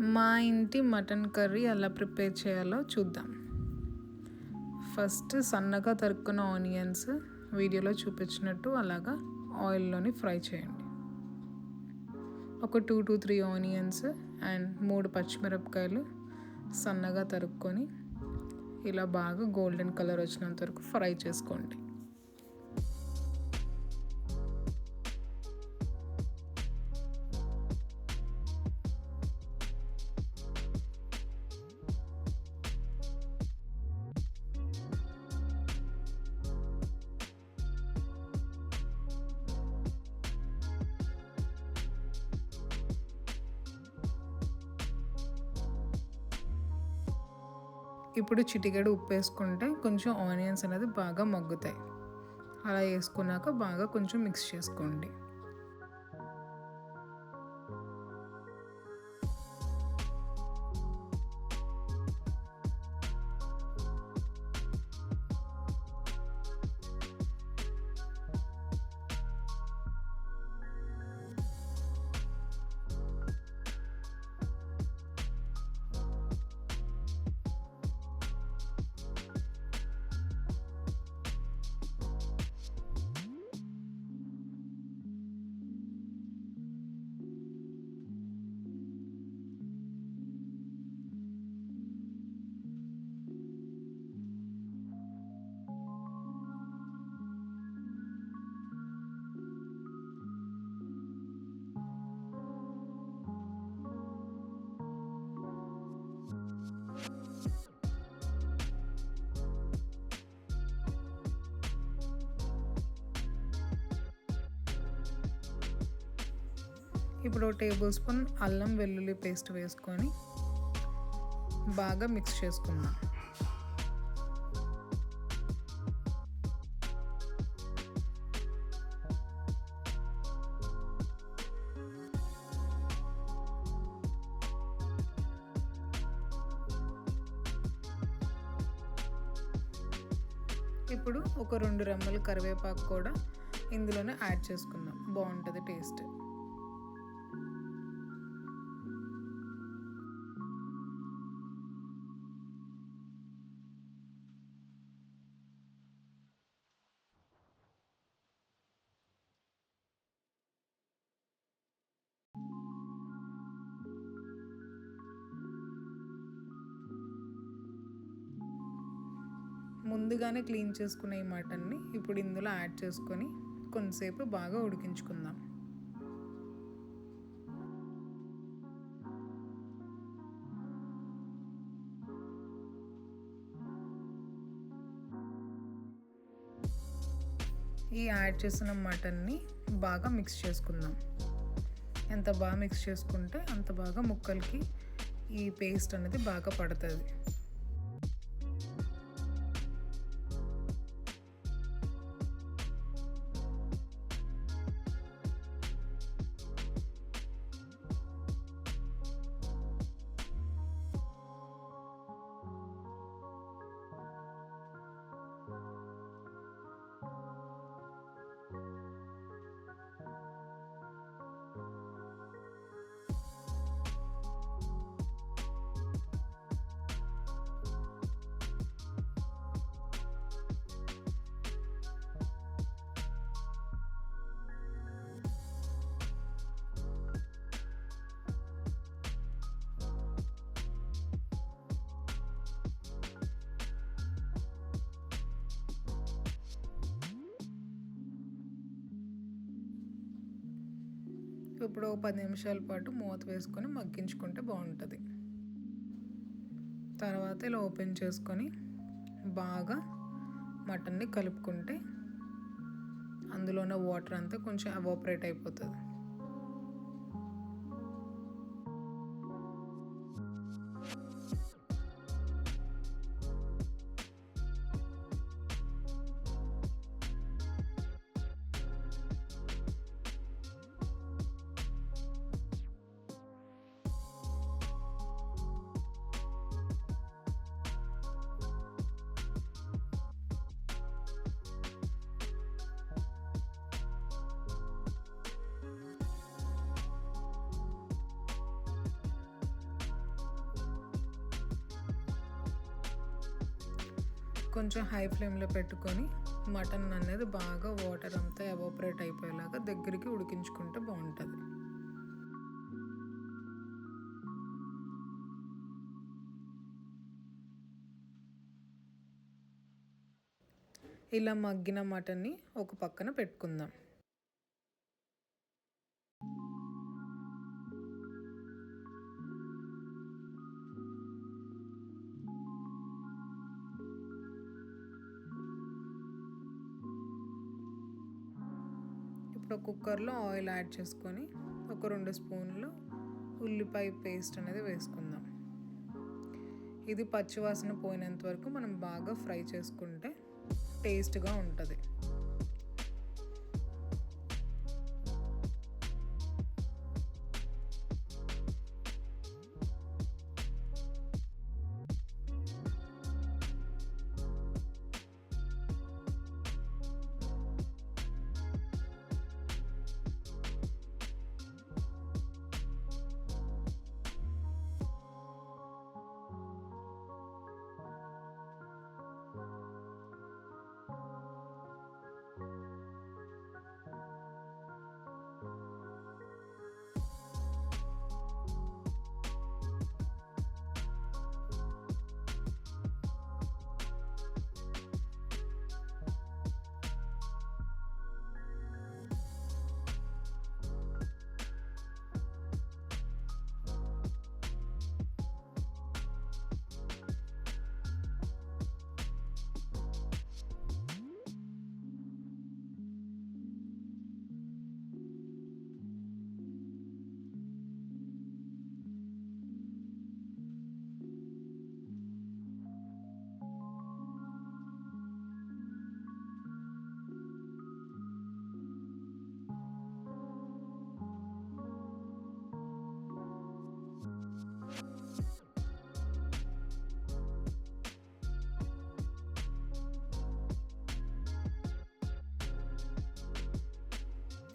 మా ఇంటి mutton curry ఎలా ప్రిపేర్ చేయాలో చూద్దాం. ఫస్ట్ సన్నగా తరుక్కున్న ఆనియన్స్ వీడియోలో చూపించినట్టు అలాగా ఆయిల్లోని ఫ్రై చేయండి. ఒక 2 to 3 ఆనియన్స్ అండ్ 3 పచ్చిమిరపకాయలు సన్నగా తరుక్కొని ఇలా బాగా గోల్డెన్ కలర్ వచ్చినంత వరకు ఫ్రై చేసుకోండి. ఇప్పుడు చిటికెడు ఉప్పు వేసుకుంటే కొంచెం ఆనియన్స్ అనేది బాగా మగ్గుతాయి. అలా వేసుకున్నాక బాగా కొంచెం మిక్స్ చేసుకోండి. ఇప్పుడు 1 టేబుల్ స్పూన్ అల్లం వెల్లుల్లి పేస్ట్ వేసుకొని బాగా మిక్స్ చేసుకుందాం. ఇప్పుడు ఒక 2 రెమ్మలు కరివేపాకు కూడా ఇందులోనే యాడ్ చేసుకుందాం, బాగుంటుంది టేస్ట్. ముందుగానే క్లీన్ చేసుకున్న ఈ మటన్ని ఇప్పుడు ఇందులో యాడ్ చేసుకొని కొంతసేపు బాగా ఉడికించుకుందాం. ఈ యాడ్ చేసిన మటన్ని బాగా మిక్స్ చేసుకుందాం. ఎంత బాగా మిక్స్ చేసుకుంటే అంత బాగా ముక్కలకి ఈ పేస్ట్ అనేది బాగా పడుతుంది. ఇప్పుడు 10 నిమిషాల పాటు మూత వేసుకొని మగ్గించుకుంటే బాగుంటుంది. తర్వాత ఇలా ఓపెన్ చేసుకొని బాగా మటన్ని కలుపుకుంటే అందులో ఉన్న వాటర్ అంతా కొంచెం ఎవాపరేట్ అయిపోతుంది. కొంచెం హై ఫ్లేమ్లో పెట్టుకొని మటన్ అనేది బాగా వాటర్ అంతా ఎవాపరేట్ అయిపోయేలాగా దగ్గరికి ఉడికించుకుంటే బాగుంటుంది. ఇలా మగ్గిన మటన్ని ఒక పక్కన పెట్టుకుందాం. ఇప్పుడు కుక్కర్లో ఆయిల్ యాడ్ చేసుకొని ఒక 2 స్పూన్లు ఉల్లిపాయ పేస్ట్ అనేది వేసుకుందాం. ఇది పచ్చివాసన పోయినంత వరకు మనం బాగా ఫ్రై చేసుకుంటే టేస్ట్గా ఉంటుంది.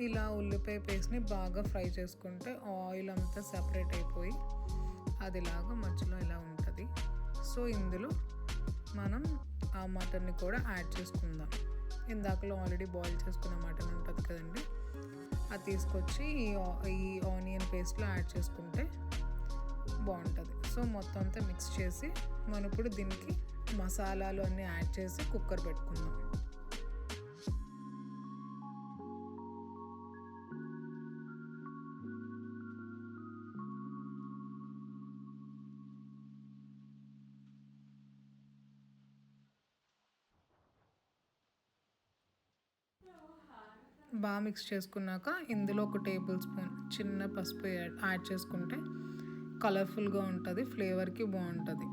ఇలా ఉల్లిపాయ పేస్ట్ని బాగా ఫ్రై చేసుకుంటే ఆయిల్ అంతా సెపరేట్ అయిపోయి అదిలాగా మధ్యలో ఇలా ఉంటుంది. సో ఇందులో మనం ఆ మటన్ని కూడా యాడ్ చేసుకుందాం. ఇందాకలో ఆల్రెడీ బాయిల్ చేసుకున్న మటన్ ఉంటుంది కదండి, అది తీసుకొచ్చి ఈ ఆనియన్ పేస్ట్లో యాడ్ చేసుకుంటే బాగుంటుంది. సో మొత్తం అంతా మిక్స్ చేసి మనం ఇప్పుడు దీనికి మసాలాలు అన్నీ యాడ్ చేసి కుక్కర్ పెట్టుకుందాం. బాగా మిక్స్ చేసుకున్నాక ఇందులో ఒక టేబుల్ స్పూన్ చిన్న పసుపు యాడ్ చేసుకుంటే కలర్ఫుల్గా ఉంటుంది, ఫ్లేవర్కి బాగుంటుంది.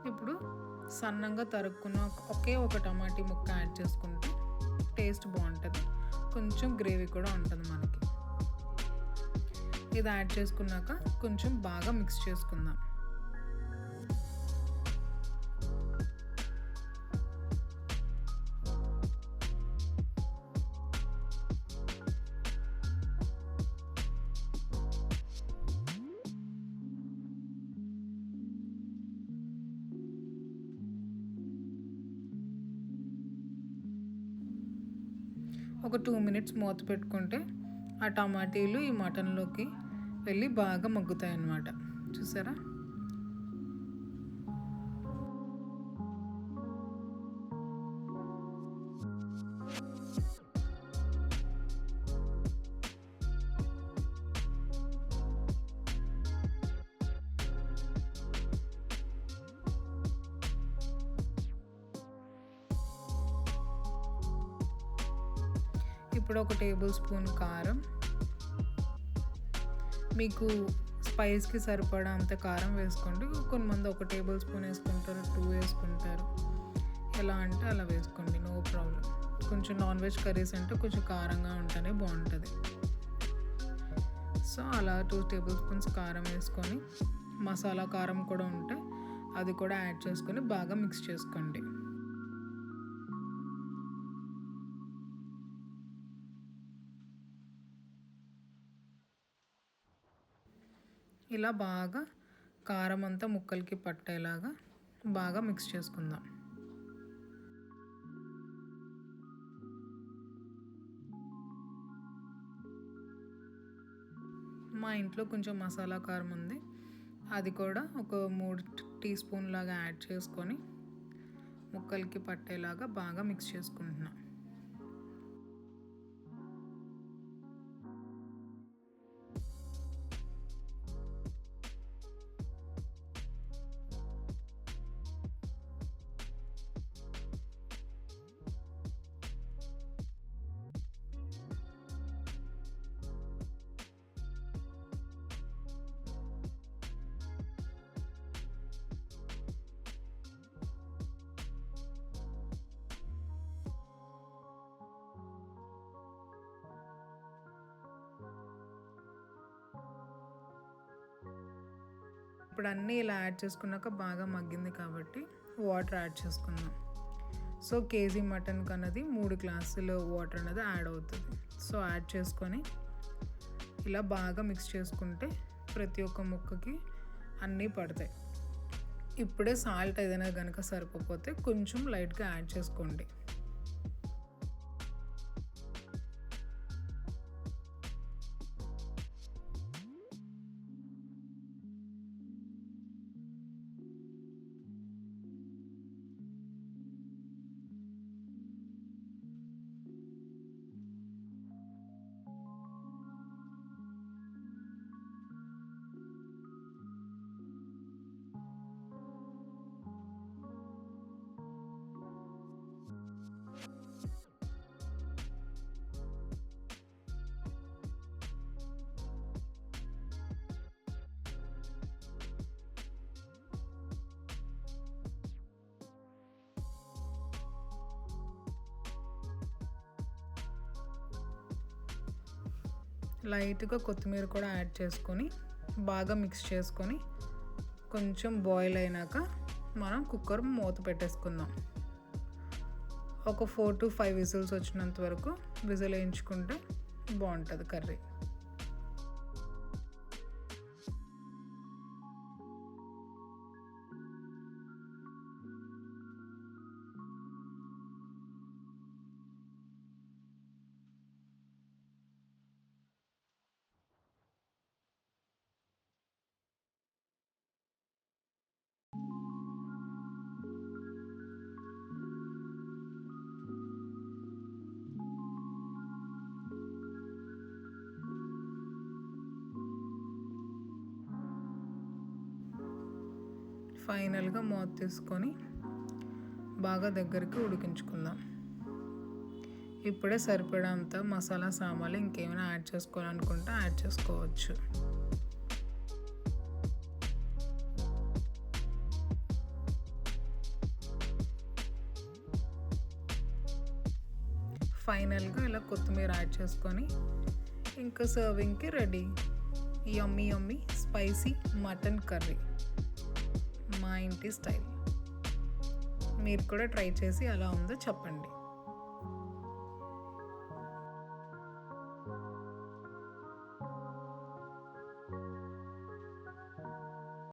ఇప్పుడు సన్నంగా తరుక్కున్న ఒకే ఒక టమాటీ ముక్క యాడ్ చేసుకుంటే టేస్ట్ బాగుంటుంది, కొంచెం గ్రేవీ కూడా ఉంటుంది మనకి. ఇది యాడ్ చేసుకున్నాక కొంచెం బాగా మిక్స్ చేసుకుందాం. ఒక 2 మినిట్స్ మూత పెట్టుకుంటే ఆ టమాటీలు ఈ మటన్లోకి వెళ్ళి బాగా మగ్గుతాయి అన్నమాట. చూసారా? ఇప్పుడు 1 టేబుల్ స్పూన్ కారం, మీకు స్పైస్కి సరిపడా అంత కారం వేసుకోండి. కొంతమంది 1 టేబుల్ స్పూన్ వేసుకుంటారు, 2 వేసుకుంటారు, ఎలా అంటే అలా వేసుకోండి, నో ప్రాబ్లం. కొంచెం నాన్ వెజ్ కర్రీస్ అంటే కొంచెం కారంగా ఉంటేనే బాగుంటుంది. సో అలా 2 టేబుల్ స్పూన్స్ కారం వేసుకొని, మసాలా కారం కూడా ఉంటే అది కూడా యాడ్ చేసుకొని బాగా మిక్స్ చేసుకోండి. ఇలా బాగా కారం అంతా ముక్కలకి పట్టేలాగా బాగా మిక్స్ చేసుకుందాం. మా ఇంట్లో కొంచెం మసాలా కారం ఉంది, అది కూడా ఒక 3 టీ స్పూన్ లాగా యాడ్ చేసుకొని ముక్కలకి పట్టేలాగా బాగా మిక్స్ చేసుకుంటున్నాం. ఇప్పుడు అన్నీ ఇలా యాడ్ చేసుకున్నాక బాగా మగ్గింది కాబట్టి వాటర్ యాడ్ చేసుకుందాం. సో కేజీ మటన్కి అన్నది 3 గ్లాసులు వాటర్ అనేది యాడ్ అవుతుంది. సో యాడ్ చేసుకొని ఇలా బాగా మిక్స్ చేసుకుంటే ప్రతి ఒక్క ముక్కకి అన్నీ పడతాయి. ఇప్పుడే సాల్ట్ ఏదైనా కనుక సరిపోతే కొంచెం లైట్గా యాడ్ చేసుకోండి. లైట్గా కొత్తిమీర కూడా యాడ్ చేసుకొని బాగా మిక్స్ చేసుకొని కొంచెం బాయిల్ అయినాక మనం కుక్కర్ మూత పెట్టేసుకుందాం. ఒక 4 to 5 విజిల్స్ వచ్చినంత వరకు విజిల్ వేయించుకుంటే బాగుంటుంది కర్రీ. ఫైనల్గా మూత తీసుకొని బాగా దగ్గరికి ఉడికించుకుందాం. ఇప్పుడే సరిపడంత మసాలా సామాన్లు ఇంకేమైనా యాడ్ చేసుకోవాలనుకుంటే యాడ్ చేసుకోవచ్చు. ఫైనల్గా ఇలా కొత్తిమీర యాడ్ చేసుకొని ఇంకా సర్వింగ్కి రెడీ. యమ్మీ యమ్మీ స్పైసీ మటన్ కర్రీ, మా ఇంటి స్టైల్. మీరు కూడా ట్రై చేసి ఎలా ఉందో చెప్పండి.